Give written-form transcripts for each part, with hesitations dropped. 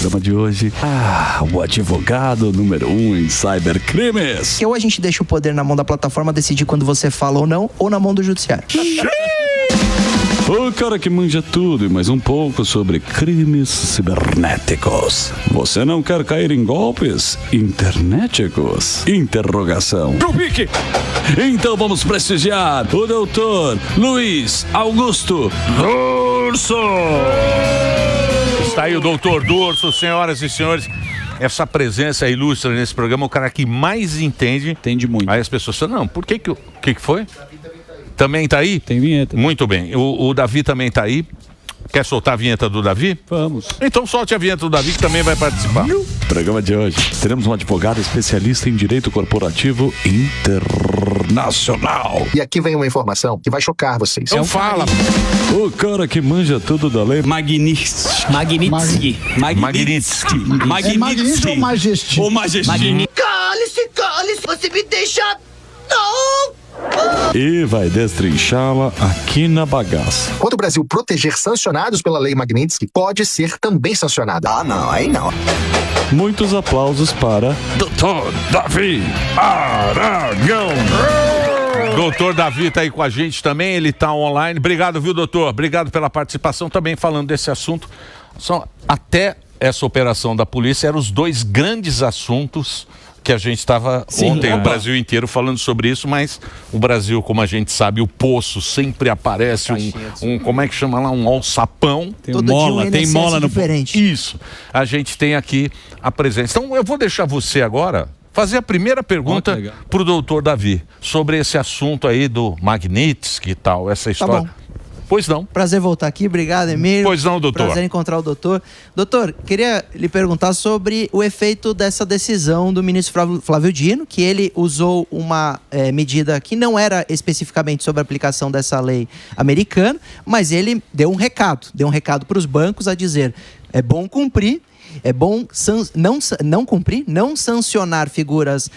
programa de hoje, o advogado número 1 em cybercrimes. Ou a gente deixa o poder na mão da plataforma decidir quando você fala ou não, ou na mão do judiciário. O cara que manja tudo e mais um pouco sobre crimes cibernéticos. Você não quer cair em golpes internéticos? Interrogação. Então vamos prestigiar o doutor Luiz Augusto Durso. Está aí o doutor Durso, senhoras e senhores. Essa presença ilustre nesse programa, o cara que mais entende. Entende muito. Aí as pessoas falam, não, por que que foi? Também tá aí? Tem vinheta. Muito bem. O Davi também tá aí. Quer soltar a vinheta do Davi? Vamos. Então solte a vinheta do Davi, que também vai participar. No programa de hoje, teremos um advogado especialista em direito corporativo internacional. E aqui vem uma informação que vai chocar vocês. Então fala. O cara que manja tudo da lei. Magnitsky. É Magnitsky ou Majesty? Ou Majesty. Cale-se, você me deixa... Não! E vai destrinchá-la aqui na bagaça. Quando o Brasil proteger sancionados pela lei Magnitsky, pode ser também sancionado. Ah, não, aí não. Muitos aplausos para Dr. Davi Aragão. Doutor Davi tá aí com a gente também, ele tá online. Obrigado, viu, doutor? Obrigado pela participação também falando desse assunto. Até essa operação da polícia eram os dois grandes assuntos que a gente estava ontem, o Brasil inteiro falando sobre isso, mas o Brasil, como a gente sabe, o poço sempre aparece como é que chama lá, um alçapão. Tem mola no diferente. Isso, a gente tem aqui a presença. Então eu vou deixar você agora fazer a primeira pergunta para o doutor Davi, sobre esse assunto aí do Magnitsky e tal, essa história. Tá bom. Pois não. Prazer voltar aqui, obrigado, Emílio. Pois não, doutor. Prazer encontrar o doutor. Doutor, queria lhe perguntar sobre o efeito dessa decisão do ministro Flávio Dino, que ele usou uma medida que não era especificamente sobre a aplicação dessa lei americana, mas ele deu um recado para os bancos a dizer, é bom cumprir, é bom não cumprir, não sancionar figuras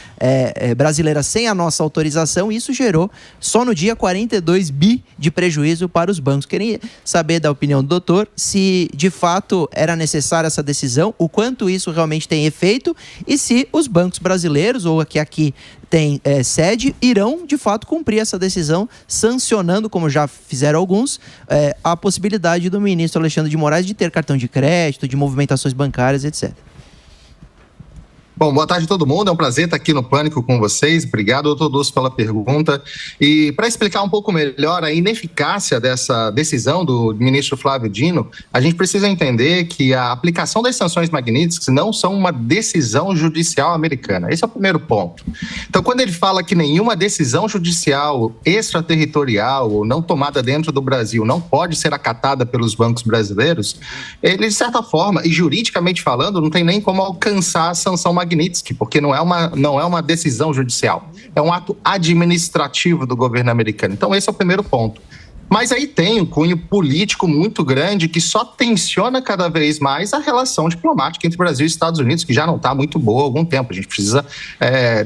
brasileiras sem a nossa autorização. Isso gerou, só no dia, 42 bi de prejuízo para os bancos. Queria saber da opinião do doutor se de fato era necessária essa decisão, o quanto isso realmente tem efeito e se os bancos brasileiros, ou aqui tem sede, irão de fato cumprir essa decisão, sancionando, como já fizeram alguns, a possibilidade do ministro Alexandre de Moraes de ter cartão de crédito, de movimentações bancárias, etc. Bom, boa tarde a todo mundo, é um prazer estar aqui no Pânico com vocês. Obrigado, doutor Durso, pela pergunta. E para explicar um pouco melhor a ineficácia dessa decisão do ministro Flávio Dino, a gente precisa entender que a aplicação das sanções Magnitsky não são uma decisão judicial americana. Esse é o primeiro ponto. Então, quando ele fala que nenhuma decisão judicial extraterritorial ou não tomada dentro do Brasil não pode ser acatada pelos bancos brasileiros, ele, de certa forma, e juridicamente falando, não tem nem como alcançar a sanção Magnitsky, porque não é uma decisão judicial, é um ato administrativo do governo americano. Então esse é o primeiro ponto. Mas aí tem um cunho político muito grande que só tensiona cada vez mais a relação diplomática entre Brasil e Estados Unidos, que já não está muito boa há algum tempo. A gente precisa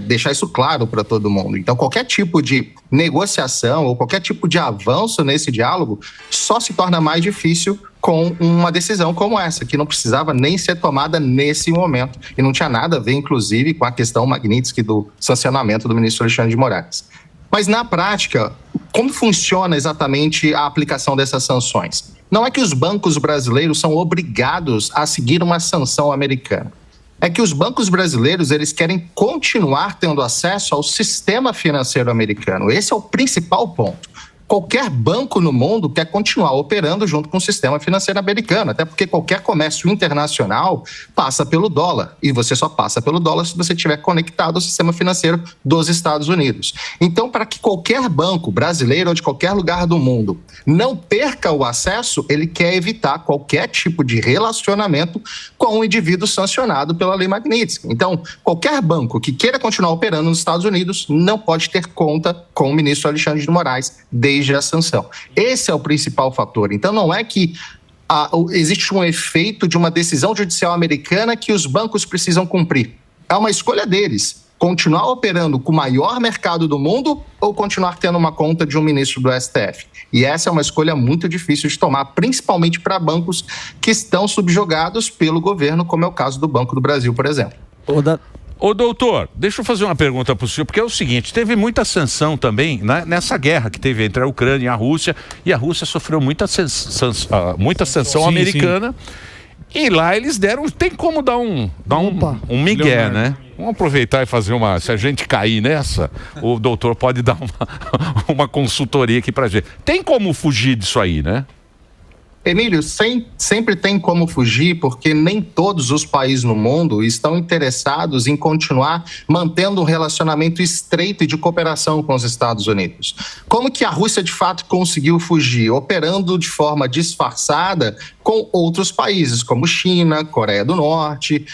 deixar isso claro para todo mundo. Então qualquer tipo de negociação ou qualquer tipo de avanço nesse diálogo só se torna mais difícil com uma decisão como essa, que não precisava nem ser tomada nesse momento e não tinha nada a ver, inclusive, com a questão Magnitsky do sancionamento do ministro Alexandre de Moraes. Mas, na prática, como funciona exatamente a aplicação dessas sanções? Não é que os bancos brasileiros são obrigados a seguir uma sanção americana. É que os bancos brasileiros, eles querem continuar tendo acesso ao sistema financeiro americano. Esse é o principal ponto. Qualquer banco no mundo quer continuar operando junto com o sistema financeiro americano, até porque qualquer comércio internacional passa pelo dólar, e você só passa pelo dólar se você estiver conectado ao sistema financeiro dos Estados Unidos. Então, para que qualquer banco brasileiro ou de qualquer lugar do mundo não perca o acesso, ele quer evitar qualquer tipo de relacionamento com um indivíduo sancionado pela lei Magnitsky. Então, qualquer banco que queira continuar operando nos Estados Unidos não pode ter conta com o ministro Alexandre de Moraes desde a sanção. Esse é o principal fator. Então, não é que existe um efeito de uma decisão judicial americana que os bancos precisam cumprir. É uma escolha deles. Continuar operando com o maior mercado do mundo ou continuar tendo uma conta de um ministro do STF? E essa é uma escolha muito difícil de tomar, principalmente para bancos que estão subjugados pelo governo, como é o caso do Banco do Brasil, por exemplo. Ô doutor, deixa eu fazer uma pergunta para o senhor, porque é o seguinte, teve muita sanção também, né, nessa guerra que teve entre a Ucrânia e a Rússia sofreu muita sanção americana, e lá eles deram, tem como dar um migué, né? Vamos aproveitar e fazer se a gente cair nessa, o doutor pode dar uma consultoria aqui pra gente. Tem como fugir disso aí, né? Emílio, sempre tem como fugir, porque nem todos os países no mundo estão interessados em continuar mantendo um relacionamento estreito e de cooperação com os Estados Unidos. Como que a Rússia, de fato, conseguiu fugir? Operando de forma disfarçada com outros países, como China, Coreia do Norte,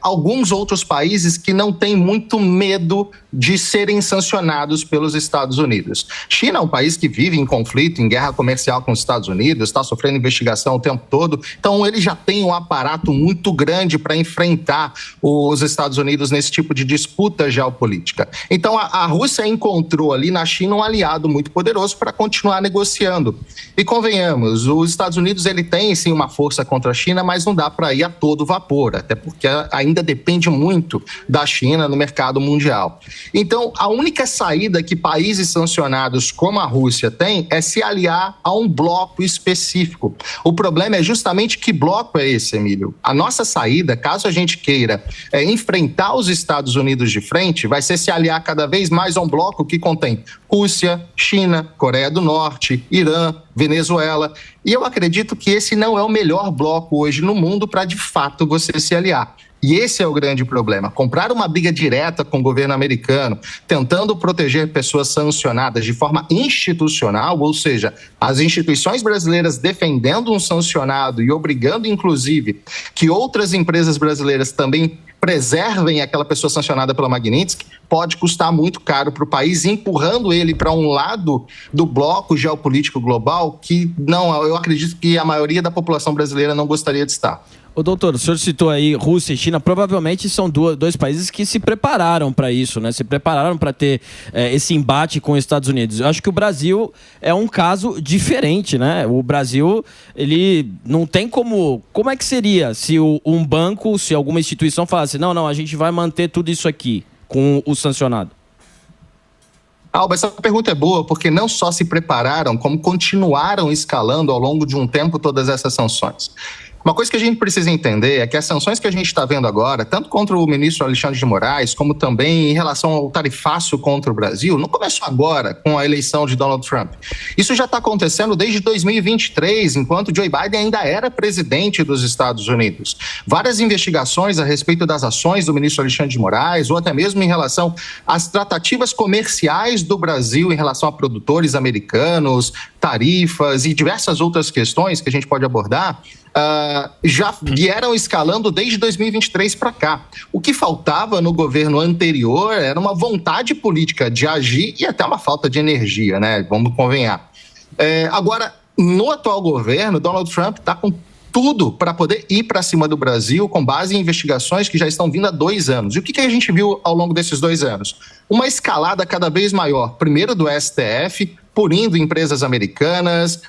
alguns outros países que não têm muito medo de serem sancionados pelos Estados Unidos. China é um país que vive em conflito, em guerra comercial com os Estados Unidos, está sofrendo investigação o tempo todo, então ele já tem um aparato muito grande para enfrentar os Estados Unidos nesse tipo de disputa geopolítica. Então a Rússia encontrou ali na China um aliado muito poderoso para continuar negociando. E convenhamos, os Estados Unidos ele tem sim uma força contra a China, mas não dá para ir a todo vapor, até porque ainda depende muito da China no mercado mundial. Então, a única saída que países sancionados como a Rússia têm é se aliar a um bloco específico. O problema é justamente que bloco é esse, Emílio? A nossa saída, caso a gente queira enfrentar os Estados Unidos de frente, vai ser se aliar cada vez mais a um bloco que contém Rússia, China, Coreia do Norte, Irã, Venezuela. E eu acredito que esse não é o melhor bloco hoje no mundo para, de fato, você se aliar. E esse é o grande problema. Comprar uma briga direta com o governo americano, tentando proteger pessoas sancionadas de forma institucional, ou seja, as instituições brasileiras defendendo um sancionado e obrigando, inclusive, que outras empresas brasileiras também preservem aquela pessoa sancionada pela Magnitsky, pode custar muito caro para o país, empurrando ele para um lado do bloco geopolítico global que eu acredito que a maioria da população brasileira não gostaria de estar. Ô doutor, o senhor citou aí Rússia e China, provavelmente são dois países que se prepararam para isso, né? Se prepararam para ter esse embate com os Estados Unidos. Eu acho que o Brasil é um caso diferente, né? O Brasil, ele não tem como é que seria se um banco, se alguma instituição falasse, não, a gente vai manter tudo isso aqui com o sancionado? Alba, essa pergunta é boa porque não só se prepararam, como continuaram escalando ao longo de um tempo todas essas sanções. Uma coisa que a gente precisa entender é que as sanções que a gente está vendo agora, tanto contra o ministro Alexandre de Moraes, como também em relação ao tarifaço contra o Brasil, não começou agora com a eleição de Donald Trump. Isso já está acontecendo desde 2023, enquanto Joe Biden ainda era presidente dos Estados Unidos. Várias investigações a respeito das ações do ministro Alexandre de Moraes, ou até mesmo em relação às tratativas comerciais do Brasil em relação a produtores americanos, tarifas e diversas outras questões que a gente pode abordar, já vieram escalando desde 2023 para cá. O que faltava no governo anterior era uma vontade política de agir e até uma falta de energia, né? Vamos convenhar. Agora, no atual governo, Donald Trump está com tudo para poder ir para cima do Brasil com base em investigações que já estão vindo há 2 anos. E o que a gente viu ao longo desses 2 anos? Uma escalada cada vez maior, primeiro do STF, punindo empresas americanas,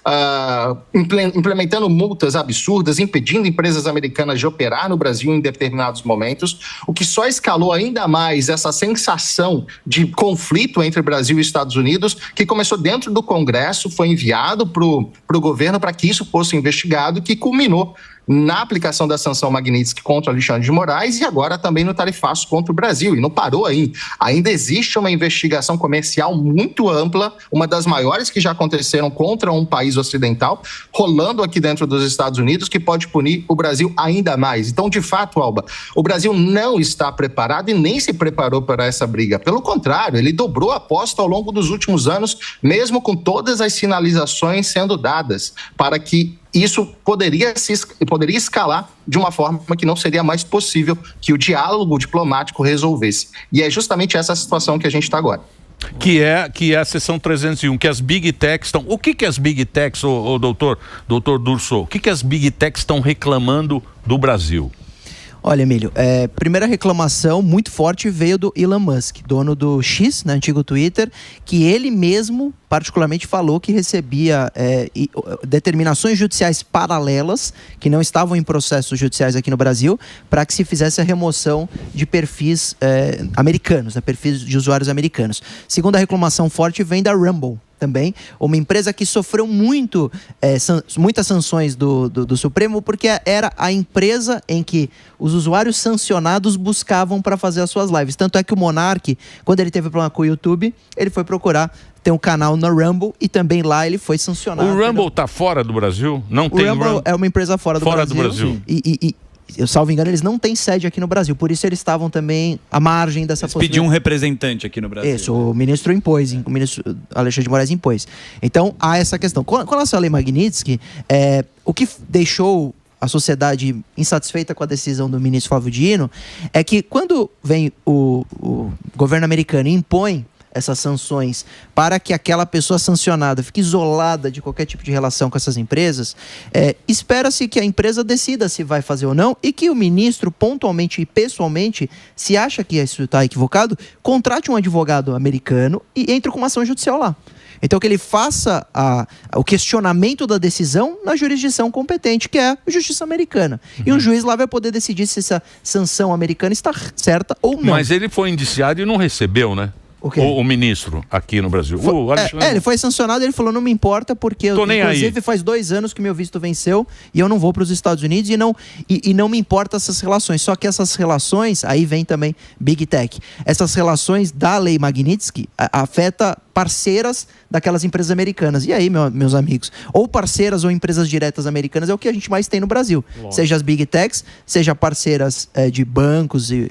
implementando multas absurdas, impedindo empresas americanas de operar no Brasil em determinados momentos, o que só escalou ainda mais essa sensação de conflito entre Brasil e Estados Unidos, que começou dentro do Congresso, foi enviado para o governo para que isso fosse investigado, que culminou na aplicação da sanção Magnitsky contra Alexandre de Moraes e agora também no tarifaço contra o Brasil. E não parou aí. Ainda existe uma investigação comercial muito ampla, uma das maiores que já aconteceram contra um país ocidental, rolando aqui dentro dos Estados Unidos, que pode punir o Brasil ainda mais. Então, de fato, Alba, o Brasil não está preparado e nem se preparou para essa briga. Pelo contrário, ele dobrou a aposta ao longo dos últimos anos, mesmo com todas as sinalizações sendo dadas, para que isso poderia escalar de uma forma que não seria mais possível que o diálogo diplomático resolvesse. E é justamente essa situação que a gente está agora. Que é a seção 301, que as Big Techs estão... O que as Big Techs, doutor Durso, o que as Big Techs estão reclamando do Brasil? Olha, Emílio, primeira reclamação muito forte veio do Elon Musk, dono do X, né, antigo Twitter, que ele mesmo particularmente falou que recebia determinações judiciais paralelas, que não estavam em processos judiciais aqui no Brasil, para que se fizesse a remoção de perfis americanos, né, perfis de usuários americanos. Segunda reclamação forte vem da Rumble, também, uma empresa que sofreu muitas sanções do Supremo, porque era a empresa em que os usuários sancionados buscavam para fazer as suas lives. Tanto é que o Monark, quando ele teve problema com o YouTube, ele foi procurar ter um canal na Rumble e também lá ele foi sancionado. O Rumble está fora do Brasil? Não tem Rumble? O Rumble é uma empresa fora do Brasil. Eu salvo engano, eles não têm sede aqui no Brasil, por isso eles estavam também à margem dessa possibilidade. Pediu um representante aqui no Brasil. Isso, o ministro impôs, o ministro Alexandre de Moraes impôs. Então, há essa questão. Com relação à lei Magnitsky, o que deixou a sociedade insatisfeita com a decisão do ministro Flávio Dino é que quando vem o governo americano e impõe essas sanções para que aquela pessoa sancionada fique isolada de qualquer tipo de relação com essas empresas, espera-se que a empresa decida se vai fazer ou não e que o ministro, pontualmente e pessoalmente, se acha que isso está equivocado, contrate um advogado americano e entre com uma ação judicial lá. Então, que ele faça o questionamento da decisão na jurisdição competente, que é a justiça americana. E um juiz lá vai poder decidir se essa sanção americana está certa ou não. Mas ele foi indiciado e não recebeu, né? O ministro aqui no Brasil. Ele foi sancionado e ele falou, não me importa, porque inclusive faz 2 anos que meu visto venceu e eu não vou para os Estados Unidos e não me importa essas relações. Só que essas relações, aí vem também Big Tech, essas relações da lei Magnitsky afeta parceiras daquelas empresas americanas. E aí, meus amigos, ou parceiras ou empresas diretas americanas é o que a gente mais tem no Brasil. Lógico. Seja as Big Techs, seja parceiras de bancos e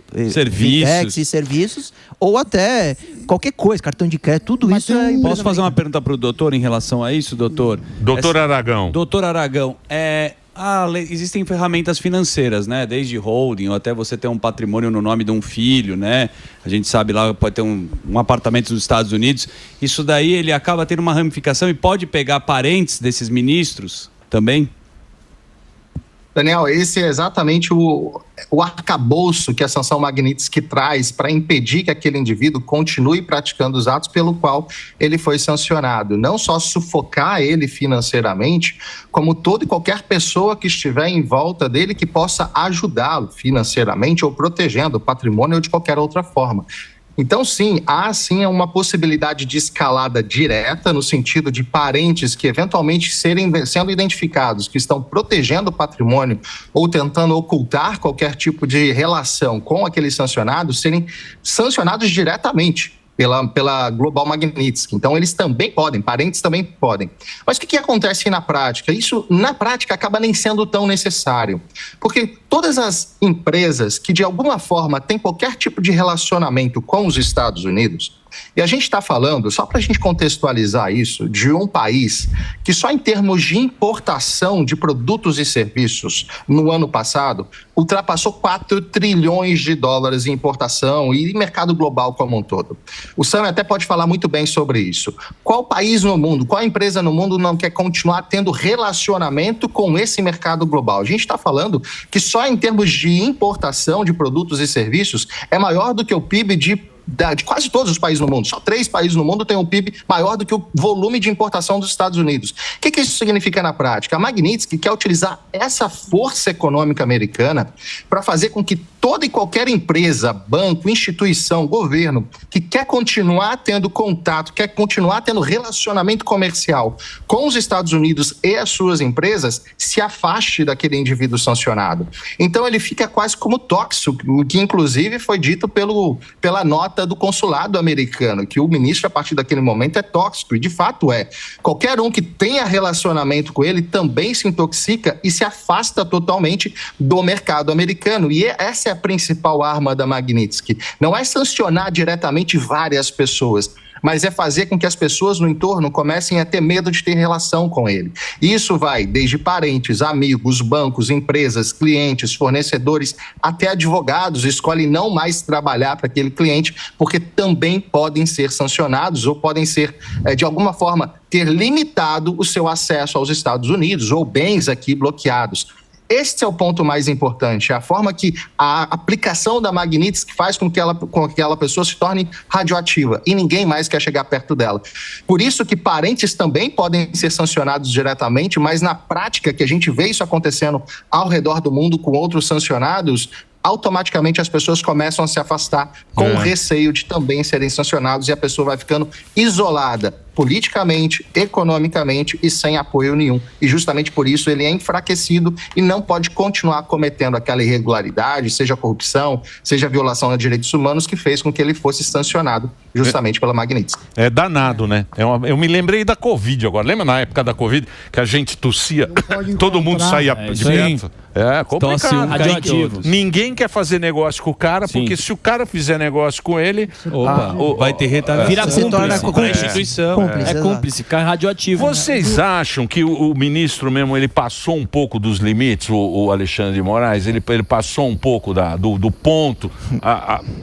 serviços, ou até qualquer coisa, cartão de crédito, tudo isso é... Posso fazer uma pergunta para o doutor em relação a isso, doutor? Doutor Aragão. Doutor Aragão, existem ferramentas financeiras, né? Desde holding, ou até você ter um patrimônio no nome de um filho, né? A gente sabe lá, pode ter um apartamento nos Estados Unidos. Isso daí, ele acaba tendo uma ramificação e pode pegar parentes desses ministros também? Daniel, esse é exatamente o arcabouço que a sanção Magnitsky traz para impedir que aquele indivíduo continue praticando os atos pelo qual ele foi sancionado. Não só sufocar ele financeiramente, como toda e qualquer pessoa que estiver em volta dele que possa ajudá-lo financeiramente ou protegendo o patrimônio ou de qualquer outra forma. Então, sim, há sim uma possibilidade de escalada direta, no sentido de parentes que eventualmente sendo identificados, que estão protegendo o patrimônio ou tentando ocultar qualquer tipo de relação com aqueles sancionados, serem sancionados diretamente pela Global Magnitsky. Então, eles também podem, parentes também podem. Mas o que acontece na prática? Isso, na prática, acaba nem sendo tão necessário. Porque todas as empresas que, de alguma forma, têm qualquer tipo de relacionamento com os Estados Unidos, e a gente está falando, só para a gente contextualizar isso, de um país que só em termos de importação de produtos e serviços no ano passado ultrapassou 4 trilhões de dólares em importação e mercado global como um todo. O Sam até pode falar muito bem sobre isso. Qual país no mundo, qual empresa no mundo não quer continuar tendo relacionamento com esse mercado global? A gente está falando que só em termos de importação de produtos e serviços é maior do que o PIB de quase todos os países no mundo. Só 3 países no mundo têm um PIB maior do que o volume de importação dos Estados Unidos. O que isso significa na prática? A Magnitsky quer utilizar essa força econômica americana para fazer com que toda e qualquer empresa, banco, instituição, governo, que quer continuar tendo contato, quer continuar tendo relacionamento comercial com os Estados Unidos e as suas empresas, se afaste daquele indivíduo sancionado. Então ele fica quase como tóxico, o que inclusive foi dito pela nota do consulado americano, que o ministro, a partir daquele momento, é tóxico, e de fato é. Qualquer um que tenha relacionamento com ele também se intoxica e se afasta totalmente do mercado americano. E essa é a principal arma da Magnitsky. Não é sancionar diretamente várias pessoas, mas é fazer com que as pessoas no entorno comecem a ter medo de ter relação com ele. E isso vai desde parentes, amigos, bancos, empresas, clientes, fornecedores, até advogados escolhem não mais trabalhar para aquele cliente, porque também podem ser sancionados ou podem ser, de alguma forma, ter limitado o seu acesso aos Estados Unidos ou bens aqui bloqueados. Esse é o ponto mais importante, a forma que a aplicação da Magnitsky faz com que aquela pessoa se torne radioativa e ninguém mais quer chegar perto dela. Por isso que parentes também podem ser sancionados diretamente, mas na prática que a gente vê isso acontecendo ao redor do mundo com outros sancionados, automaticamente as pessoas começam a se afastar com o receio de também serem sancionados e a pessoa vai ficando isolada politicamente, economicamente e sem apoio nenhum. E justamente por isso ele é enfraquecido e não pode continuar cometendo aquela irregularidade, seja corrupção, seja violação de direitos humanos, que fez com que ele fosse sancionado justamente pela Magnitsky. É danado, né? Eu me lembrei da Covid agora. Lembra na época da Covid que a gente tossia, todo mundo saía de perto? É complicado. Radioativo. Ninguém quer fazer negócio com o cara, porque se o cara fizer negócio com ele, vai ter retaliação. Vira cúmplice da instituição. É cúmplice, cai radioativo. Vocês acham que o ministro mesmo, ele passou um pouco dos limites, o Alexandre de Moraes, ele passou um pouco do ponto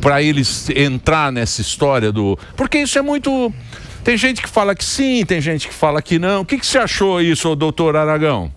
para eles entrar nessa história do... Porque isso é muito... Tem gente que fala que sim, tem gente que fala que não. O que você achou isso, doutor Aragão?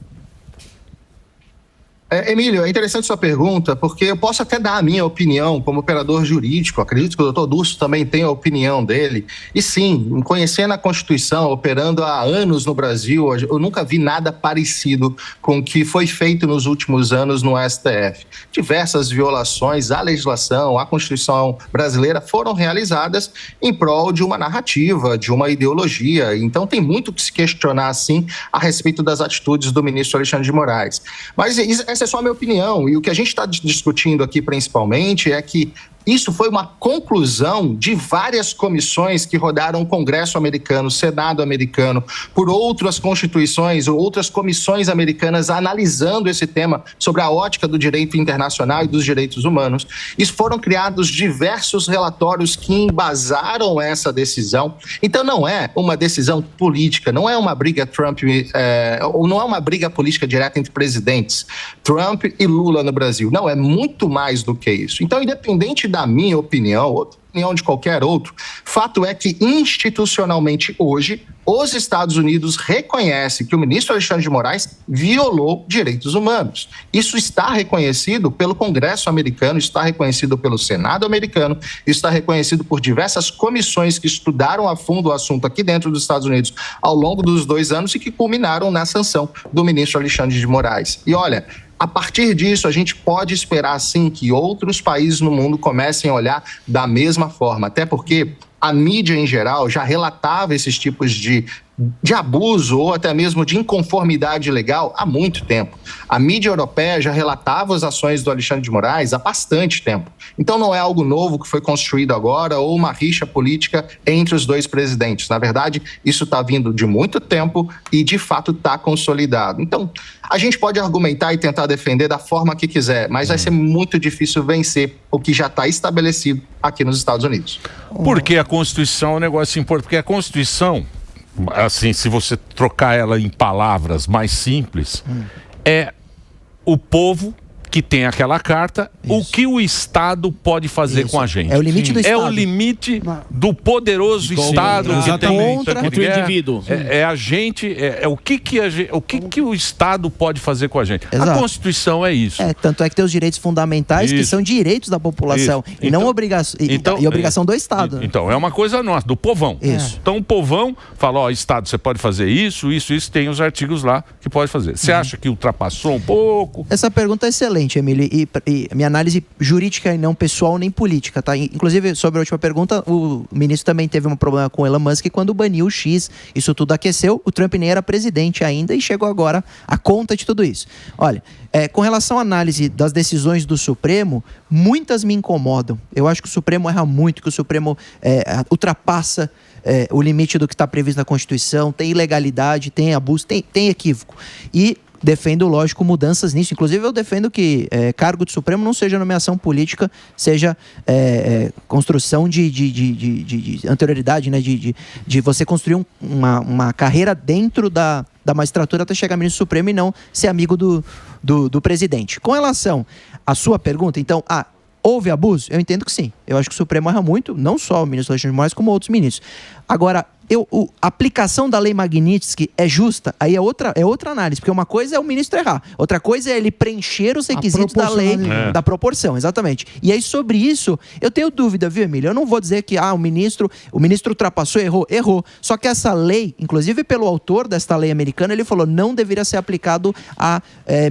Emílio, é interessante sua pergunta, porque eu posso até dar a minha opinião como operador jurídico. Acredito que o doutor Durso também tem a opinião dele. E sim, conhecendo a Constituição, operando há anos no Brasil, eu nunca vi nada parecido com o que foi feito nos últimos anos no STF. Diversas violações à legislação, à Constituição brasileira foram realizadas em prol de uma narrativa, de uma ideologia. Então tem muito que se questionar, sim, a respeito das atitudes do ministro Alexandre de Moraes. Mas essa é só a minha opinião, e o que a gente está discutindo aqui principalmente é que isso foi uma conclusão de várias comissões que rodaram o Congresso americano, Senado americano, por outras constituições ou outras comissões americanas analisando esse tema sobre a ótica do direito internacional e dos direitos humanos. E foram criados diversos relatórios que embasaram essa decisão. Então não é uma decisão política, não é uma briga ou não é uma briga política direta entre presidentes, Trump e Lula no Brasil. Não, é muito mais do que isso. Então, independente da minha opinião, ou da opinião de qualquer outro, fato é que institucionalmente hoje os Estados Unidos reconhecem que o ministro Alexandre de Moraes violou direitos humanos. Isso está reconhecido pelo Congresso americano, está reconhecido pelo Senado americano, está reconhecido por diversas comissões que estudaram a fundo o assunto aqui dentro dos Estados Unidos ao longo dos 2 anos e que culminaram na sanção do ministro Alexandre de Moraes. E olha, a partir disso, a gente pode esperar, sim, que outros países no mundo comecem a olhar da mesma forma, até porque a mídia, em geral, já relatava esses tipos de abuso ou até mesmo de inconformidade legal há muito tempo. A mídia europeia já relatava as ações do Alexandre de Moraes há bastante tempo. Então não é algo novo que foi construído agora ou uma rixa política entre os dois presidentes. Na verdade, isso está vindo de muito tempo e de fato está consolidado. Então, a gente pode argumentar e tentar defender da forma que quiser, mas vai ser muito difícil vencer o que já está estabelecido aqui nos Estados Unidos. Porque a Constituição é um negócio importante, porque a Constituição, assim, se você trocar ela em palavras mais simples, é o povo que tem aquela carta, o que o Estado pode fazer com a gente. É o limite do Estado. É o limite do poderoso Estado que tem contra o indivíduo. É a gente, o que o Estado pode fazer com a gente. Exato. A Constituição é isso. Tanto é que tem os direitos fundamentais que são direitos da população e não obrigação do Estado. Então, é uma coisa nossa, do povão. Isso. Então, o povão fala, Estado, você pode fazer isso, tem os artigos lá que pode fazer. Você acha que ultrapassou um pouco? Essa pergunta é excelente, Emílio, e minha análise jurídica e não pessoal nem política, tá? Inclusive, sobre a última pergunta, o ministro também teve um problema com o Elon Musk quando baniu o X, isso tudo aqueceu, o Trump nem era presidente ainda e chegou agora a conta de tudo isso. Olha, com relação à análise das decisões do Supremo, muitas me incomodam. Eu acho que o Supremo erra muito, que o Supremo ultrapassa o limite do que está previsto na Constituição, tem ilegalidade, tem abuso, tem equívoco. E defendo, lógico, mudanças nisso. Inclusive, eu defendo que cargo de Supremo não seja nomeação política, seja construção de anterioridade, né? De você construir uma carreira dentro da magistratura até chegar ao ministro Supremo e não ser amigo do presidente. Com relação à sua pergunta, então, houve abuso? Eu entendo que sim. Eu acho que o Supremo erra muito, não só o ministro Alexandre de Moraes, como outros ministros. Agora, a aplicação da lei Magnitsky é justa? Aí é outra análise, porque uma coisa é o ministro errar, outra coisa é ele preencher os requisitos da lei, da proporção, exatamente. E aí, sobre isso, eu tenho dúvida, viu, Emílio? Eu não vou dizer que o ministro ultrapassou, errou. Só que essa lei, inclusive pelo autor desta lei americana, ele falou, não deveria ser aplicado a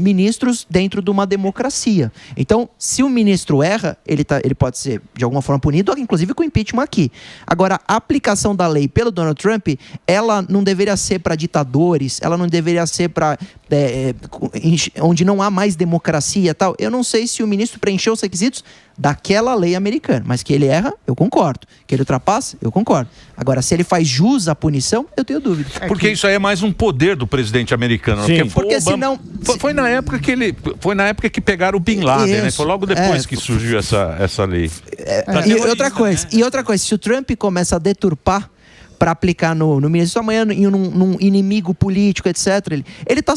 ministros dentro de uma democracia. Então, se o ministro erra, ele pode ser, de alguma forma, punido, inclusive com impeachment aqui. Agora, a aplicação da lei pelo Donald Trump, ela não deveria ser para ditadores, ela não deveria ser para onde não há mais democracia e tal. Eu não sei se o ministro preencheu os requisitos daquela lei americana, mas que ele erra, eu concordo. Que ele ultrapassa, eu concordo. Agora, se ele faz jus à punição, eu tenho dúvida. Porque isso aí é mais um poder do presidente americano. Sim. Porque senão... Foi na época que pegaram o Bin Laden, né? Foi logo depois que surgiu essa lei. E outra coisa, se o Trump começa a deturpar para aplicar no ministro amanhã num inimigo político, etc. Ele está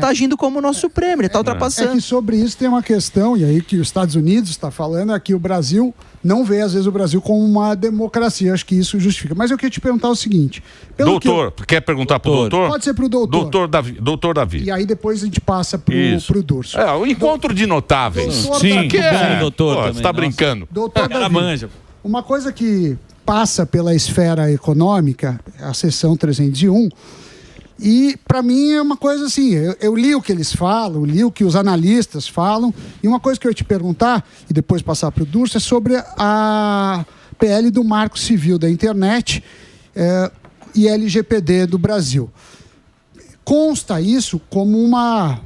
agindo como o nosso Supremo, ele está ultrapassando. É que sobre isso tem uma questão, e aí que os Estados Unidos está falando, é que o Brasil não vê, às vezes, o Brasil como uma democracia. Acho que isso justifica. Mas eu queria te perguntar o seguinte... Quer perguntar para o doutor? Pode ser para o doutor. Doutor Davi. E aí depois a gente passa para o Durso. O encontro de notáveis. Sim, que é doutor. Você está brincando. Doutor Davi, uma coisa que passa pela esfera econômica, a seção 301, e para mim é uma coisa assim, eu li o que eles falam, li o que os analistas falam, e uma coisa que eu ia te perguntar, e depois passar para o Durso, é sobre a PL do Marco Civil da Internet e LGPD do Brasil. Consta isso como uma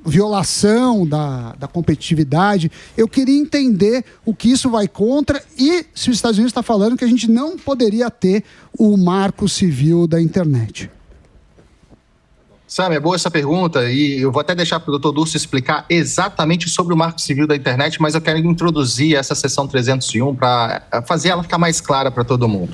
violação da competitividade. Eu queria entender o que isso vai contra e se os Estados Unidos está falando que a gente não poderia ter o Marco Civil da Internet. Sam, é boa essa pergunta e eu vou até deixar para o Dr. Durso explicar exatamente sobre o Marco Civil da Internet, mas eu quero introduzir essa seção 301 para fazer ela ficar mais clara para todo mundo.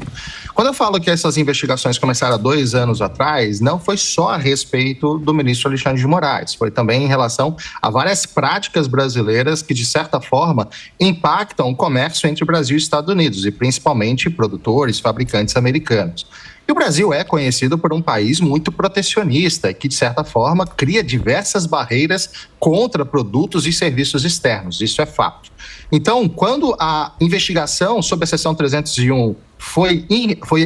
Quando eu falo que essas investigações começaram há 2 anos atrás, não foi só a respeito do ministro Alexandre de Moraes, foi também em relação a várias práticas brasileiras que, de certa forma, impactam o comércio entre Brasil e Estados Unidos, e principalmente produtores, fabricantes americanos. E o Brasil é conhecido por um país muito protecionista, que, de certa forma, cria diversas barreiras contra produtos e serviços externos. Isso é fato. Então, quando a investigação sobre a seção 301 foi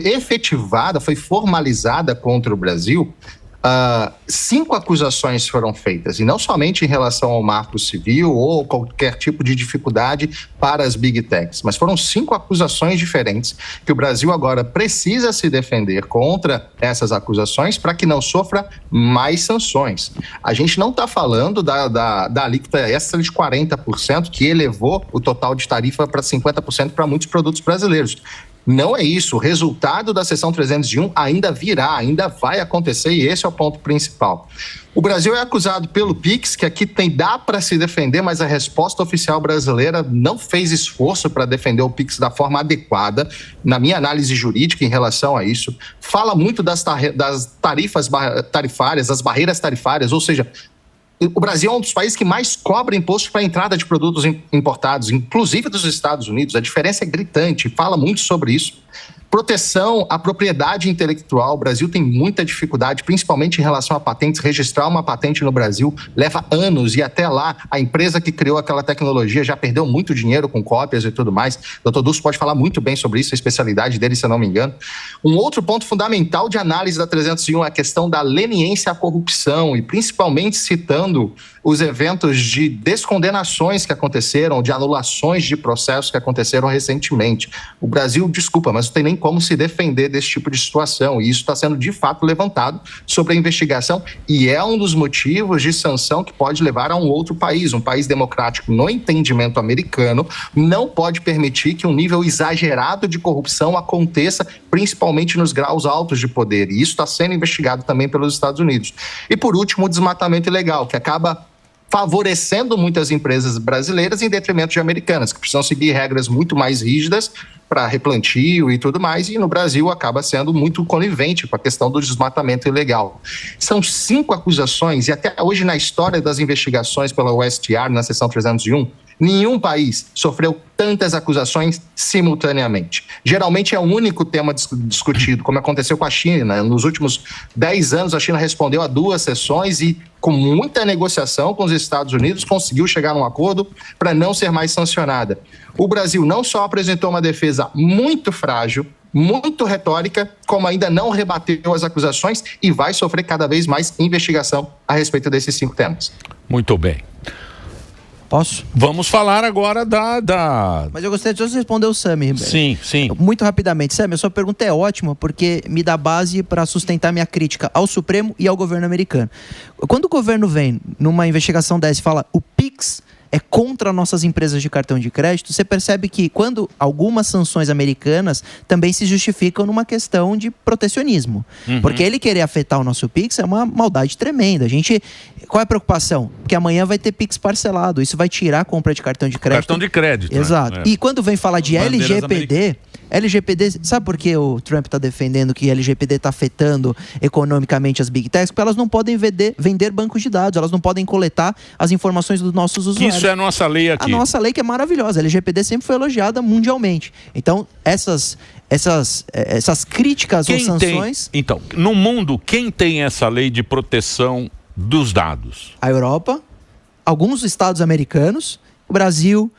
efetivada, foi formalizada contra o Brasil, 5 acusações foram feitas, e não somente em relação ao Marco Civil ou qualquer tipo de dificuldade para as Big Techs, mas foram 5 acusações diferentes que o Brasil agora precisa se defender contra essas acusações para que não sofra mais sanções. A gente não está falando da alíquota extra de 40%, que elevou o total de tarifa para 50% para muitos produtos brasileiros. Não é isso. O resultado da seção 301 ainda virá, ainda vai acontecer, e esse é o ponto principal. O Brasil é acusado pelo PIX, que aqui dá para se defender, mas a resposta oficial brasileira não fez esforço para defender o PIX da forma adequada. Na minha análise jurídica em relação a isso, fala muito das tarifas tarifárias, das barreiras tarifárias, ou seja, o Brasil é um dos países que mais cobra imposto para a entrada de produtos importados, inclusive dos Estados Unidos. A diferença é gritante, fala muito sobre isso. Proteção à propriedade intelectual. O Brasil tem muita dificuldade, principalmente em relação a patentes. Registrar uma patente no Brasil leva anos, e até lá a empresa que criou aquela tecnologia já perdeu muito dinheiro com cópias e tudo mais. O Dr. Durso pode falar muito bem sobre isso, a especialidade dele, se eu não me engano. Um outro ponto fundamental de análise da 301 é a questão da leniência à corrupção, e principalmente citando os eventos de descondenações que aconteceram, de anulações de processos que aconteceram recentemente. O Brasil, desculpa, mas não tem nem como se defender desse tipo de situação, e isso está sendo de fato levantado sobre a investigação, e é um dos motivos de sanção que pode levar a um outro país. Um país democrático, no entendimento americano, não pode permitir que um nível exagerado de corrupção aconteça, principalmente nos graus altos de poder, e isso está sendo investigado também pelos Estados Unidos. E por último, o desmatamento ilegal, que acaba favorecendo muitas empresas brasileiras em detrimento de americanas, que precisam seguir regras muito mais rígidas para replantio e tudo mais, e no Brasil acaba sendo muito conivente com a questão do desmatamento ilegal. São 5 acusações, e até hoje na história das investigações pela USTR, na seção 301, Nenhum país sofreu tantas acusações simultaneamente. Geralmente é o único tema discutido, como aconteceu com a China. Nos últimos 10 anos, a China respondeu a 2 sessões e, com muita negociação com os Estados Unidos, conseguiu chegar num acordo para não ser mais sancionada. O Brasil não só apresentou uma defesa muito frágil, muito retórica, como ainda não rebateu as acusações e vai sofrer cada vez mais investigação a respeito desses 5 temas. Muito bem. Posso? Vamos falar agora da... Mas eu gostaria de responder o Sami, Ribeiro. Sim, sim. Muito rapidamente. Sami, a sua pergunta é ótima porque me dá base para sustentar minha crítica ao Supremo e ao governo americano. Quando o governo vem numa investigação dessa e fala o PIX é contra nossas empresas de cartão de crédito, você percebe que quando algumas sanções americanas também se justificam numa questão de protecionismo. Porque ele querer afetar o nosso PIX é uma maldade tremenda. Qual é a preocupação? Porque amanhã vai ter PIX parcelado. Isso vai tirar a compra de cartão de crédito. Cartão de crédito. Exato. Né? E quando vem falar de LGPD, sabe por que o Trump está defendendo que LGPD está afetando economicamente as Big Techs? Porque elas não podem vender bancos de dados, elas não podem coletar as informações dos nossos usuários. Isso é a nossa lei aqui. A nossa lei que é maravilhosa. A LGPD sempre foi elogiada mundialmente. Então, essas críticas ou sanções... Então, no mundo, quem tem essa lei de proteção dos dados? A Europa, alguns estados americanos, o Brasil...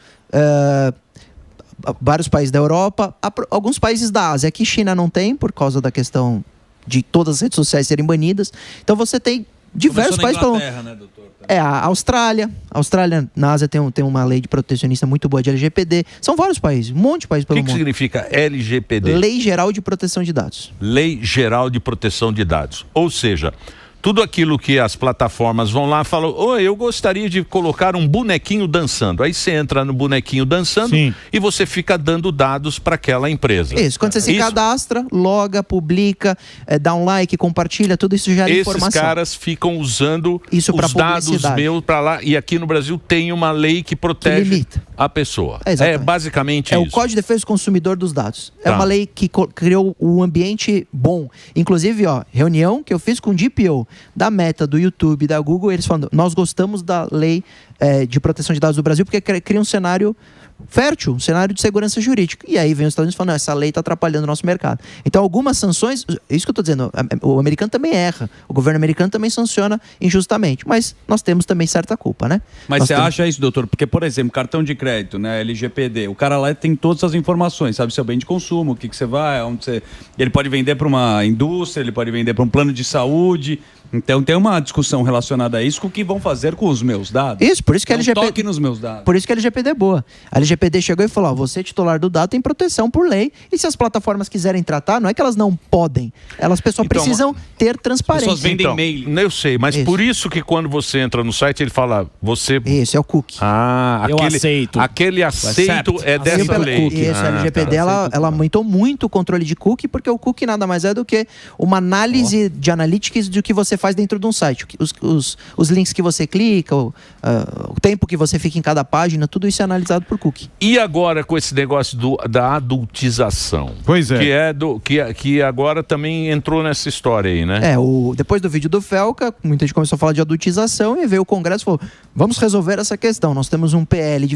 vários países da Europa, alguns países da Ásia. Aqui China não tem, por causa da questão de todas as redes sociais serem banidas. Então você tem diversos países... Né, doutor? A Austrália. A Austrália, na Ásia, tem uma lei de protecionista muito boa de LGPD. São vários países, um monte de países pelo mundo. O que significa LGPD? Lei Geral de Proteção de Dados. Lei Geral de Proteção de Dados. Ou seja... Tudo aquilo que as plataformas vão lá e falam, eu gostaria de colocar um bonequinho dançando. Aí você entra no bonequinho dançando e você fica dando dados para aquela empresa. Isso, quando você se cadastra, loga, publica, dá um like, compartilha, tudo isso gera informação. Esses caras ficam usando isso os dados meus para lá. E aqui no Brasil tem uma lei que protege a pessoa. É basicamente isso. É o Código de Defesa do Consumidor dos Dados. É uma lei que criou um ambiente bom. Inclusive, reunião que eu fiz com o DPO, da Meta, do YouTube, da Google, eles falando, nós gostamos da lei de proteção de dados do Brasil porque cria um cenário fértil, um cenário de segurança jurídica. E aí vem os Estados Unidos falando, essa lei está atrapalhando o nosso mercado. Então, algumas sanções, isso que eu estou dizendo, o americano também erra, o governo americano também sanciona injustamente, mas nós temos também certa culpa, né? Mas você acha isso, doutor? Porque, por exemplo, cartão de crédito, né, LGPD, o cara lá tem todas as informações, sabe seu bem de consumo, o que você vai, onde você... Ele pode vender para uma indústria, ele pode vender para um plano de saúde. Então tem uma discussão relacionada a isso com o que vão fazer com os meus dados. Isso, por isso que a LGPD... toque nos meus dados. Por isso que a LGPD é boa. A LGPD chegou e falou, você titular do dado tem proteção por lei, e se as plataformas quiserem tratar, não é que elas não podem, elas precisam ter transparência. As pessoas vendem e-mail. Eu sei, mas por isso que quando você entra no site, ele fala, você... Isso, é o cookie. Eu aceito. Aquele aceito é dessa lei. Isso, a LGPD, ela aumentou muito o controle de cookie, porque o cookie nada mais é do que uma análise de analytics do que você faz dentro de um site. Os links que você clica, o tempo que você fica em cada página, tudo isso é analisado por cookie. E agora com esse negócio da adultização? Pois é. Que agora também entrou nessa história aí, né? Depois do vídeo do Felca, muita gente começou a falar de adultização e veio o Congresso e falou, vamos resolver essa questão. Nós temos um PL de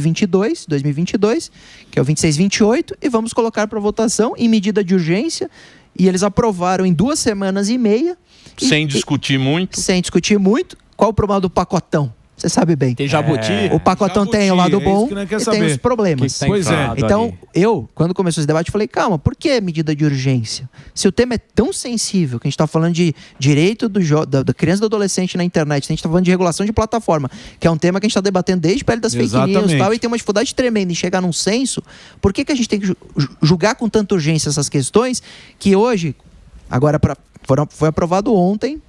2022, que é o 2628, e vamos colocar para votação em medida de urgência. E eles aprovaram em 2 semanas e meia. Sem discutir muito. Sem discutir muito. Qual o problema do pacotão? Você sabe bem. Tem jabuti? O pacotão tem o lado bom e tem os problemas. Pois é. Então, quando começou esse debate, falei, calma, por que medida de urgência? Se o tema é tão sensível, que a gente está falando de direito da criança e do adolescente na internet, a gente está falando de regulação de plataforma, que é um tema que a gente está debatendo desde pele das fake news e tal, e tem uma dificuldade tremenda em chegar num senso, por que a gente tem que julgar com tanta urgência essas questões, que hoje, agora foi aprovado ontem,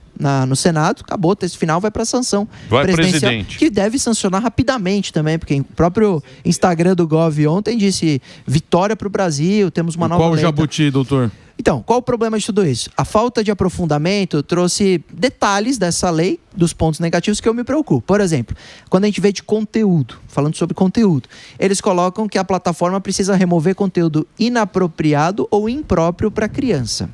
no Senado, acabou, o texto final vai para a sanção presidencial, presidente, que deve sancionar rapidamente também, porque o próprio Instagram do Gov ontem disse vitória para o Brasil, temos uma nova lei. Qual o jabuti, doutor? Então, qual o problema de tudo isso? A falta de aprofundamento trouxe detalhes dessa lei, dos pontos negativos que eu me preocupo. Por exemplo, quando a gente vê de conteúdo, falando sobre conteúdo, eles colocam que a plataforma precisa remover conteúdo inapropriado ou impróprio para criança.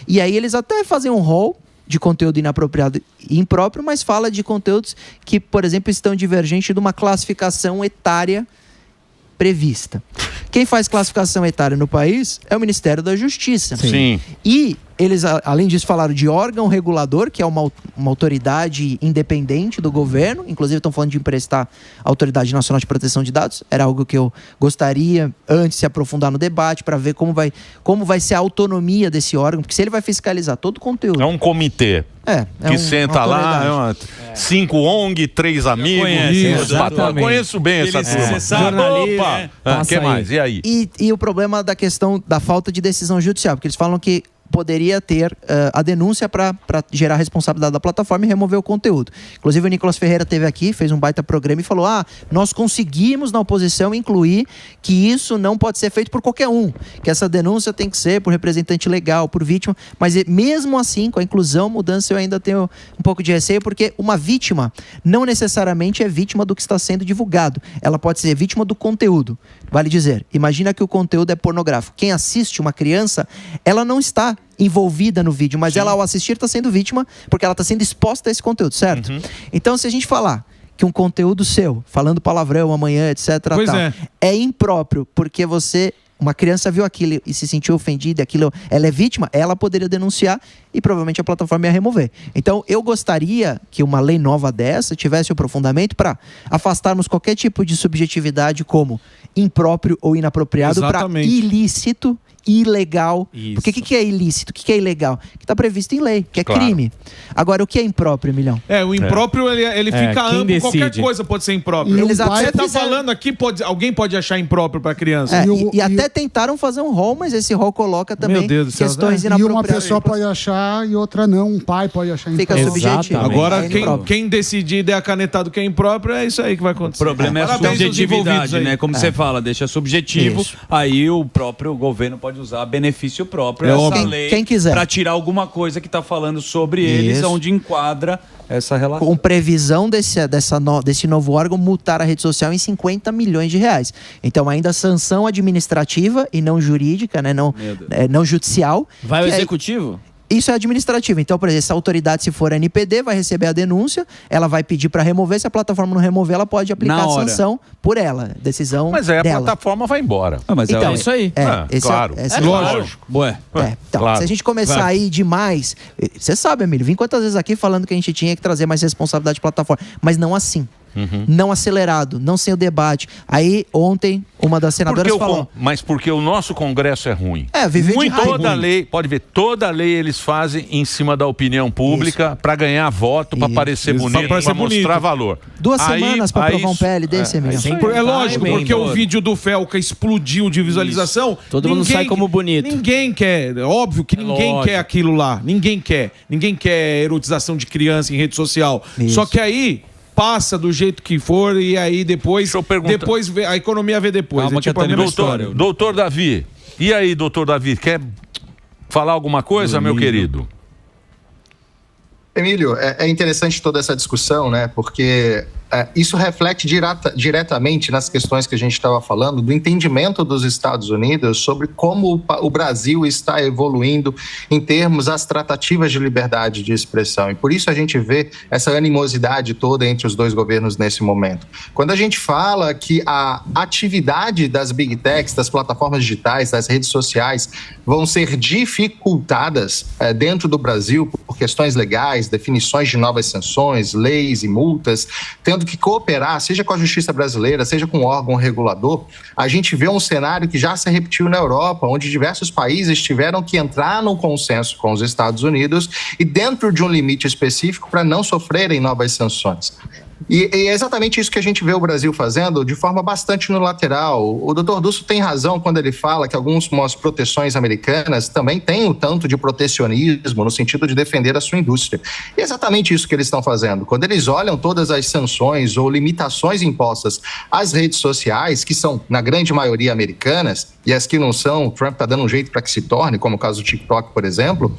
E aí eles até fazem um rol de conteúdo inapropriado e impróprio, mas fala de conteúdos que, por exemplo, estão divergentes de uma classificação etária prevista. Quem faz classificação etária no país é o Ministério da Justiça. Sim. E eles, além disso, falaram de órgão regulador, que é uma autoridade independente do governo. Inclusive, estão falando de emprestar a Autoridade Nacional de Proteção de Dados. Era algo que eu gostaria, antes, de se aprofundar no debate, para ver como vai ser a autonomia desse órgão. Porque se ele vai fiscalizar todo o conteúdo... É um comitê. Que senta lá, 5 ONG, 3 amigos. Conheço bem essa turma. Opa! O que mais? E aí? E o problema da questão da falta de decisão judicial, porque eles falam que poderia ter a denúncia para gerar responsabilidade da plataforma e remover o conteúdo. Inclusive o Nicolas Ferreira esteve aqui, fez um baita programa e falou: nós conseguimos na oposição incluir que isso não pode ser feito por qualquer um, que essa denúncia tem que ser por representante legal, por vítima, mas mesmo assim, com a inclusão, mudança, eu ainda tenho um pouco de receio, porque uma vítima não necessariamente é vítima do que está sendo divulgado, ela pode ser vítima do conteúdo. Vale dizer, imagina que o conteúdo é pornográfico. Quem assiste, uma criança, ela não está envolvida no vídeo, mas ela, ao assistir, está sendo vítima porque ela está sendo exposta a esse conteúdo, certo? Então, se a gente falar que um conteúdo seu, falando palavrão amanhã, etc, é impróprio porque uma criança viu aquilo e se sentiu ofendida, ela é vítima, ela poderia denunciar e provavelmente a plataforma ia remover. Então, eu gostaria que uma lei nova dessa tivesse o aprofundamento para afastarmos qualquer tipo de subjetividade como impróprio ou inapropriado para ilícito, ilegal. Isso. Porque o que é ilícito? O que é ilegal? Que está previsto em lei, que é crime. Agora, o que é impróprio, Emilhão? O impróprio, ele fica amplo, qualquer coisa pode ser impróprio. Eles Você tá falando aqui, alguém pode achar impróprio para criança. E até tentaram fazer um rol, mas esse rol coloca também questões inapropriadas. E uma pessoa pode achar e outra não. Um pai pode achar impróprio. Fica subjetivo. Agora, quem decidir der a canetada do que é impróprio, é isso aí que vai acontecer. O problema é a subjetividade, né? Como você fala, deixa subjetivo, aí o próprio governo pode usar a benefício próprio essa lei para tirar alguma coisa que está falando sobre eles, onde enquadra essa relação. Com previsão desse novo órgão multar a rede social em 50 milhões de reais. Então, ainda sanção administrativa e não jurídica, né? Não judicial. Vai o executivo? Isso é administrativo. Então, por exemplo, essa autoridade, se for a NPD, vai receber a denúncia, ela vai pedir para remover. Se a plataforma não remover, ela pode aplicar a sanção por ela. Decisão Mas aí dela. a plataforma vai embora. Mas então, é isso aí. Claro. Lógico. Então, se a gente começar a ir demais... Você sabe, Emílio, vim quantas vezes aqui falando que a gente tinha que trazer mais responsabilidade de plataforma. Mas não assim. Não acelerado, não sem o debate. Aí, ontem, uma das senadoras falou... Mas porque o nosso Congresso é ruim. Viver de raiva. Toda lei, pode ver, toda lei eles fazem em cima da opinião pública para ganhar voto, para parecer bonito, para mostrar valor. 2 semanas para aprovar um PL desse, Emílio. É lógico, porque o vídeo do Felca explodiu de visualização. Todo mundo sai como bonito. Ninguém quer, óbvio que ninguém quer aquilo lá. Ninguém quer erotização de criança em rede social. Só que aí... passa do jeito que for e aí depois a economia vê depois. Calma, tipo a mesma história. Doutor Davi, e aí, doutor Davi, quer falar alguma coisa, meu querido? Emílio, é interessante toda essa discussão, né? Porque isso reflete diretamente nas questões que a gente estava falando, do entendimento dos Estados Unidos sobre como o Brasil está evoluindo em termos das tratativas de liberdade de expressão. E por isso a gente vê essa animosidade toda entre os dois governos nesse momento. Quando a gente fala que a atividade das big techs, das plataformas digitais, das redes sociais, vão ser dificultadas dentro do Brasil por questões legais, definições de novas sanções, leis e multas, tendo que cooperar, seja com a justiça brasileira, seja com o órgão regulador, a gente vê um cenário que já se repetiu na Europa, onde diversos países tiveram que entrar num consenso com os Estados Unidos e dentro de um limite específico para não sofrerem novas sanções. E é exatamente isso que a gente vê o Brasil fazendo de forma bastante unilateral. O doutor Dulcio tem razão quando ele fala que algumas proteções americanas também têm um tanto de protecionismo no sentido de defender a sua indústria. E é exatamente isso que eles estão fazendo. Quando eles olham todas as sanções ou limitações impostas às redes sociais, que são, na grande maioria, americanas, e as que não são, o Trump está dando um jeito para que se torne, como o caso do TikTok, por exemplo,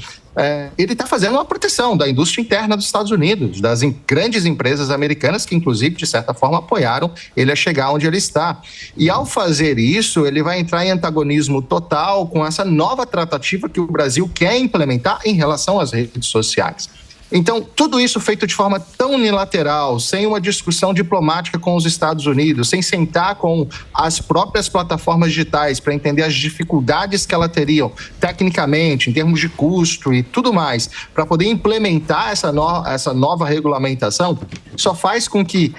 ele está fazendo uma proteção da indústria interna dos Estados Unidos, das grandes empresas americanas que, inclusive, de certa forma, apoiaram ele a chegar onde ele está. E, ao fazer isso, ele vai entrar em antagonismo total com essa nova tratativa que o Brasil quer implementar em relação às redes sociais. Então, tudo isso feito de forma tão unilateral, sem uma discussão diplomática com os Estados Unidos, sem sentar com as próprias plataformas digitais para entender as dificuldades que elas teriam tecnicamente, em termos de custo e tudo mais, para poder implementar essa nova regulamentação, só faz com que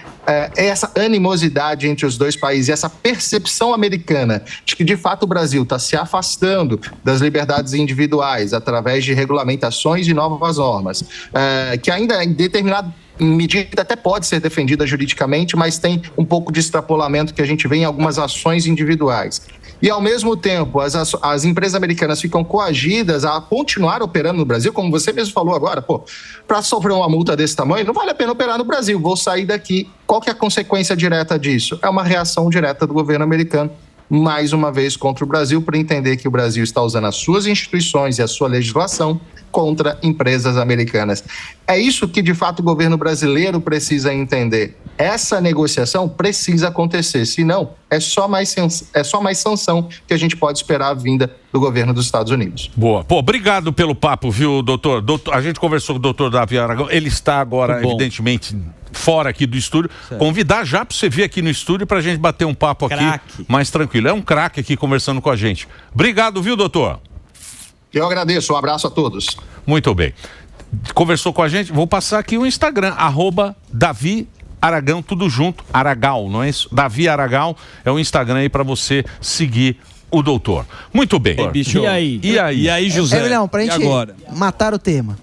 essa animosidade entre os dois países, essa percepção americana de que, de fato, o Brasil está se afastando das liberdades individuais através de regulamentações e novas normas, que ainda em determinada medida até pode ser defendida juridicamente, mas tem um pouco de extrapolamento que a gente vê em algumas ações individuais. E, ao mesmo tempo, as empresas americanas ficam coagidas a continuar operando no Brasil, como você mesmo falou agora, para sofrer uma multa desse tamanho, não vale a pena operar no Brasil, vou sair daqui. Qual que é a consequência direta disso? É uma reação direta do governo americano, mais uma vez contra o Brasil, para entender que o Brasil está usando as suas instituições e a sua legislação contra empresas americanas. É isso que, de fato, o governo brasileiro precisa entender. Essa negociação precisa acontecer, senão é só mais sanção que a gente pode esperar a vinda do governo dos Estados Unidos. Boa. Obrigado pelo papo, viu, doutor? A gente conversou com o doutor Davi Aragão, ele está agora, evidentemente, fora aqui do estúdio. Certo. Convidar já para você vir aqui no estúdio para a gente bater um papo aqui mais tranquilo. É um craque aqui conversando com a gente. Obrigado, viu, doutor? Eu agradeço, um abraço a todos. Muito bem. Conversou com a gente, vou passar aqui o Instagram, @Davi Aragão, tudo junto, Aragal, não é isso? Davi Aragal é o Instagram aí para você seguir o doutor. Muito bem. Bicho. E aí? E aí, José? Não, pra gente matar o tema.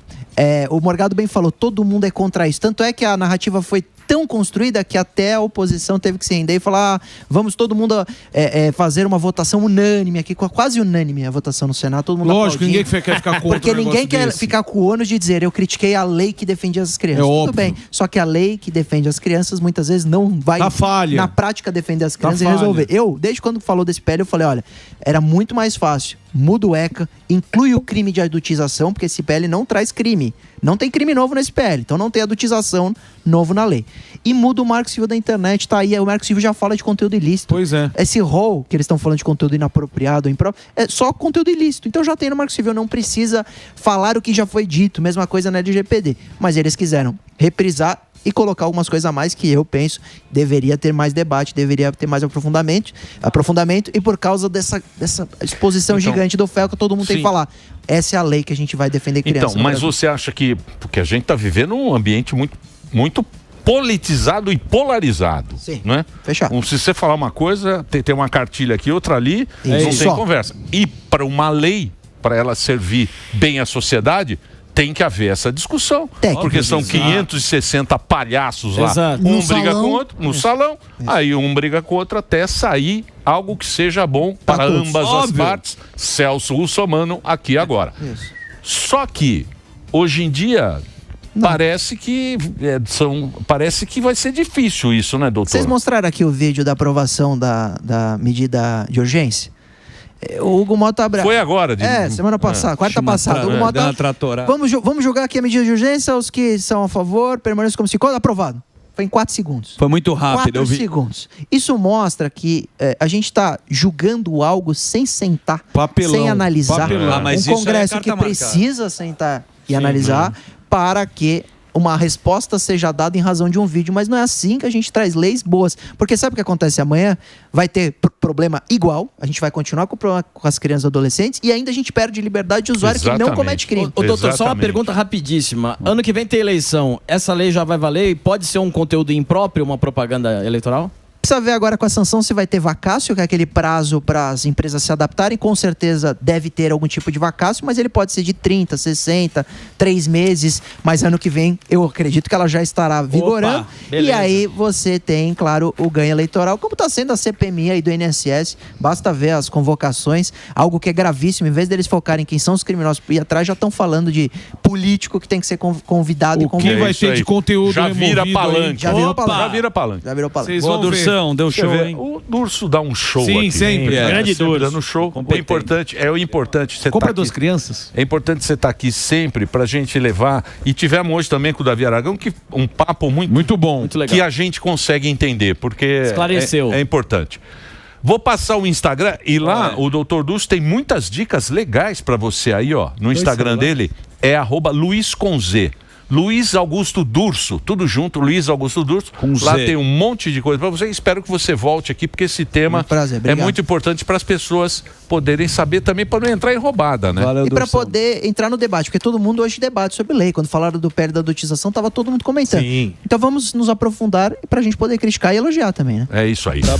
O Morgado bem falou, todo mundo é contra isso. Tanto é que a narrativa foi tão construída que até a oposição teve que se render e falar, vamos todo mundo fazer uma votação unânime aqui, quase unânime a votação no Senado, todo mundo lógico, ninguém quer ficar contra. Porque ninguém quer ficar com o ônus de dizer, eu critiquei a lei que defendia as crianças. Tudo bem, só que a lei que defende as crianças muitas vezes não vai na prática defender as crianças e resolver. Desde quando falou desse PL, eu falei, olha, era muito mais fácil, muda o ECA, inclui o crime de adultização, porque esse PL não traz crime. Não tem crime novo nesse PL, então não tem adultização novo na lei. E muda o Marco Civil da internet, tá aí, o Marco Civil já fala de conteúdo ilícito. Pois é. Esse rol que eles estão falando de conteúdo inapropriado, impróprio, é só conteúdo ilícito. Então já tem no Marco Civil, não precisa falar o que já foi dito, mesma coisa na LGPD. Mas eles quiseram reprisar e colocar algumas coisas a mais que eu penso deveria ter mais debate, deveria ter mais aprofundamento e por causa dessa exposição gigante do FEL que todo mundo tem que falar. Essa é a lei que a gente vai defender crianças. Então, mas você acha que... Porque a gente está vivendo um ambiente muito politizado e polarizado. Sim, não é? Fechado. Se você falar uma coisa, tem uma cartilha aqui, outra ali, não tem conversa. E para uma lei, para ela servir bem à sociedade, tem que haver essa discussão. Porque são 560 palhaços lá. Exato. Um briga com o outro no salão, aí um briga com o outro até sair algo que seja bom para ambas as partes. Celso Russomano aqui agora. Só que, hoje em dia, parece que vai ser difícil isso, né, doutor? Vocês mostraram aqui o vídeo da aprovação da medida de urgência? O Hugo Mota Abraão. Foi agora, semana passada, quarta passada. Hugo Mota, vamos julgar aqui a medida de urgência, os que são a favor, permaneçam como se fosse aprovado. Foi em 4 segundos. Foi muito rápido. 4 segundos. Isso mostra que a gente está julgando algo sem sentar, sem analisar. Mas um Congresso que precisa sentar e analisar para que uma resposta seja dada em razão de um vídeo, mas não é assim que a gente traz leis boas. Porque sabe o que acontece amanhã? Vai ter problema igual, a gente vai continuar com o problema com as crianças e adolescentes e ainda a gente perde liberdade de usuário que não comete crime. Doutor, só uma pergunta rapidíssima. Ano que vem tem eleição, essa lei já vai valer e pode ser um conteúdo impróprio, uma propaganda eleitoral? Precisa ver agora com a sanção se vai ter vacácio, que é aquele prazo para as empresas se adaptarem. Com certeza deve ter algum tipo de vacácio, mas ele pode ser de 30, 60, 3 meses. Mas ano que vem eu acredito que ela já estará vigorando. E aí você tem, claro, o ganho eleitoral, como está sendo a CPMI aí do INSS. Basta ver as convocações, algo que é gravíssimo. Em vez deles focarem em quem são os criminosos e atrás, já estão falando de político que tem que ser convidado e convocado. O que vai ter de conteúdo já vira palanque. Já virou palanque. Já virou palanque. Boa, Dursão, deu show, hein? O Durso dá um show aqui. Sim, sempre. Grande Durso. Dando show. É o importante você Compra tá das crianças. É importante você estar aqui sempre pra gente levar. E tivemos hoje também com o Davi Aragão um papo muito bom. Muito legal. Que a gente consegue entender, porque esclareceu. É importante. Vou passar o Instagram e lá o Dr. Durso tem muitas dicas legais pra você aí, ó. No Instagram dele é @Luiz com Z. Luiz Augusto Durso, tudo junto, Luiz Augusto Durso. Lá tem um monte de coisa para você. Espero que você volte aqui, porque esse tema é muito importante para as pessoas poderem saber também, para não entrar em roubada, né? E para poder entrar no debate, porque todo mundo hoje debate sobre lei. Quando falaram do PL da dotização, tava todo mundo comentando. Sim. Então vamos nos aprofundar para a gente poder criticar e elogiar também, né? É isso aí.